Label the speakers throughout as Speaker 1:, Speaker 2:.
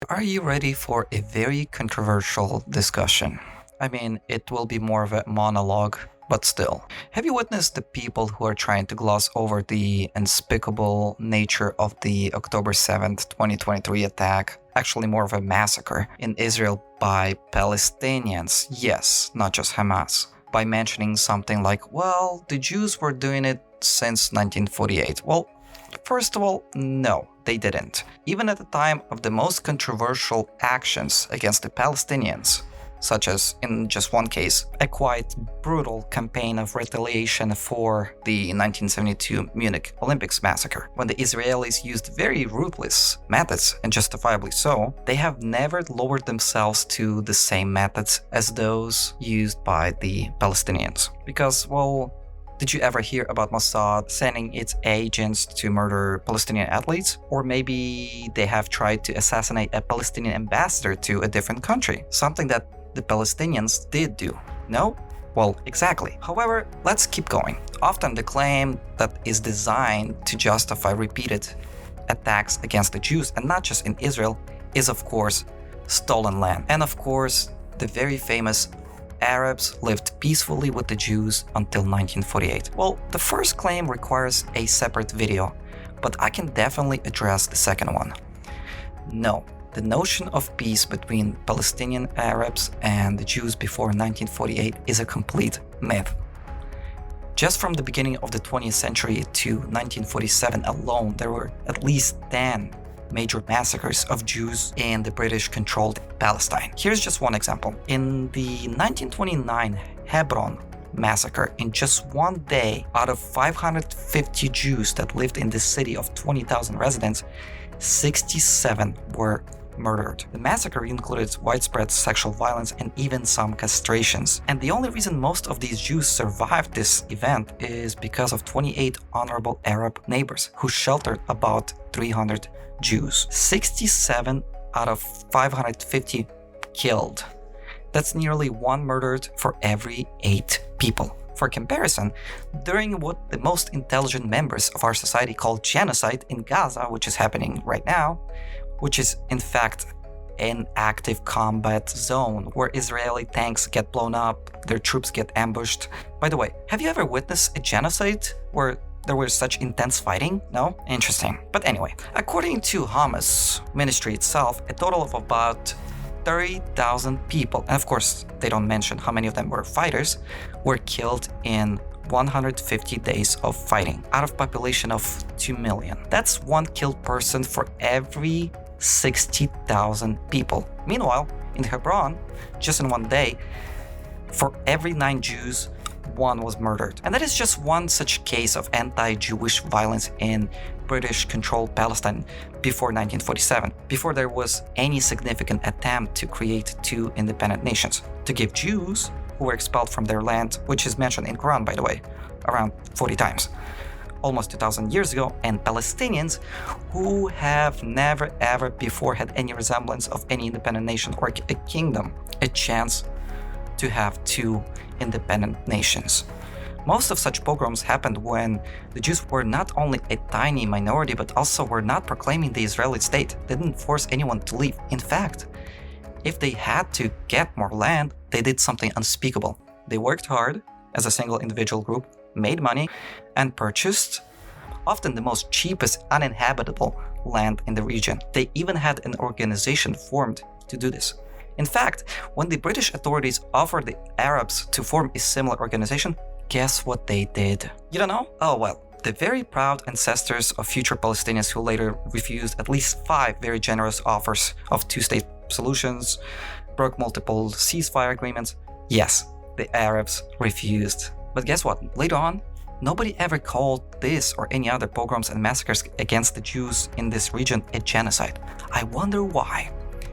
Speaker 1: Are you ready for a very controversial discussion? I mean, it will be more of a monologue, but still. Have you witnessed the people who are trying to gloss over the unspeakable nature of the October 7th, 2023 attack? Actually, more of a massacre in Israel by Palestinians. Yes, not just Hamas. By mentioning something like, well, the Jews were doing it since 1948. Well, first of all, no, they didn't. Even at the time of the most controversial actions against the Palestinians, such as, in just one case, a quite brutal campaign of retaliation for the 1972 Munich Olympics massacre. When the Israelis used very ruthless methods, and justifiably so, they have never lowered themselves to the same methods as those used by the Palestinians. Because, well, did you ever hear about Mossad sending its agents to murder Palestinian athletes? Or maybe they have tried to assassinate a Palestinian ambassador to a different country, something that the Palestinians did do. No? Well, exactly. However, let's keep going. Often the claim that is designed to justify repeated attacks against the Jews, and not just in Israel, is of course stolen land. And of course, the very famous Arabs lived peacefully with the Jews until 1948. Well, the first claim requires a separate video, but I can definitely address the second one. No, the notion of peace between Palestinian Arabs and the Jews before 1948 is a complete myth. Just from the beginning of the 20th century to 1947 alone, there were at least 10 major massacres of Jews in the British-controlled Palestine. Here's just one example. In the 1929 Hebron massacre, in just one day, out of 550 Jews that lived in this city of 20,000 residents, 67 were murdered. The massacre included widespread sexual violence and even some castrations. And the only reason most of these Jews survived this event is because of 28 honorable Arab neighbors who sheltered about 300 Jews. 67 out of 550 killed. That's nearly one murdered for every 8 people. For comparison, during what the most intelligent members of our society call genocide in Gaza, which is happening right now, which is in fact an active combat zone where Israeli tanks get blown up, their troops get ambushed. By the way, have you ever witnessed a genocide where there was such intense fighting? No? Interesting. But anyway, according to Hamas ministry itself, a total of about 30,000 people, and of course they don't mention how many of them were fighters, were killed in 150 days of fighting out of population of 2 million. That's one killed person for every 60,000 people. Meanwhile, in Hebron, just in one day, for every 9 Jews, 1 was murdered. And that is just one such case of anti-Jewish violence in British-controlled Palestine before 1947, before there was any significant attempt to create 2 independent nations, to give Jews who were expelled from their land, which is mentioned in Quran, by the way, around 40 times, almost 2,000 years ago, and Palestinians who have never ever before had any resemblance of any independent nation or a kingdom, a chance to have 2 independent nations. Most of such pogroms happened when the Jews were not only a tiny minority, but also were not proclaiming the Israeli state. They didn't force anyone to leave. In fact, if they had to get more land, they did something unspeakable. They worked hard as a single individual group, made money, and purchased often the most cheapest uninhabitable land in the region. They even had an organization formed to do this. In fact, when the British authorities offered the Arabs to form a similar organization, guess what they did? You don't know? Oh well, the very proud ancestors of future Palestinians who later refused at least 5 very generous offers of 2-state solutions, broke multiple ceasefire agreements. Yes, the Arabs refused. But guess what? Later on, nobody ever called this or any other pogroms and massacres against the Jews in this region a genocide. I wonder why.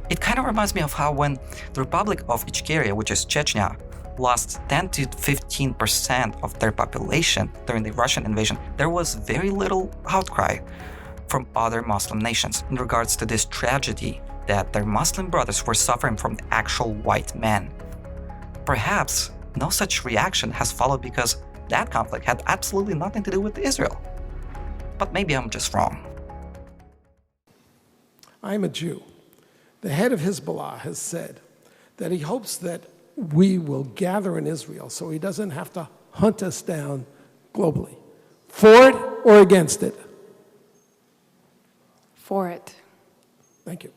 Speaker 1: It kind of reminds me of how when the Republic of Ichkeria, which is Chechnya, lost 10 to 15% of their population during the Russian invasion, there was very little outcry from other Muslim nations in regards to this tragedy that their Muslim brothers were suffering from actual white men. Perhaps no such reaction has followed because that conflict had absolutely nothing to do with Israel. But maybe I'm just wrong.
Speaker 2: I'm a Jew, The head of Hezbollah has said that he hopes that we will gather in Israel so he doesn't have to hunt us down globally. For it or against it?
Speaker 3: For it.
Speaker 2: Thank you.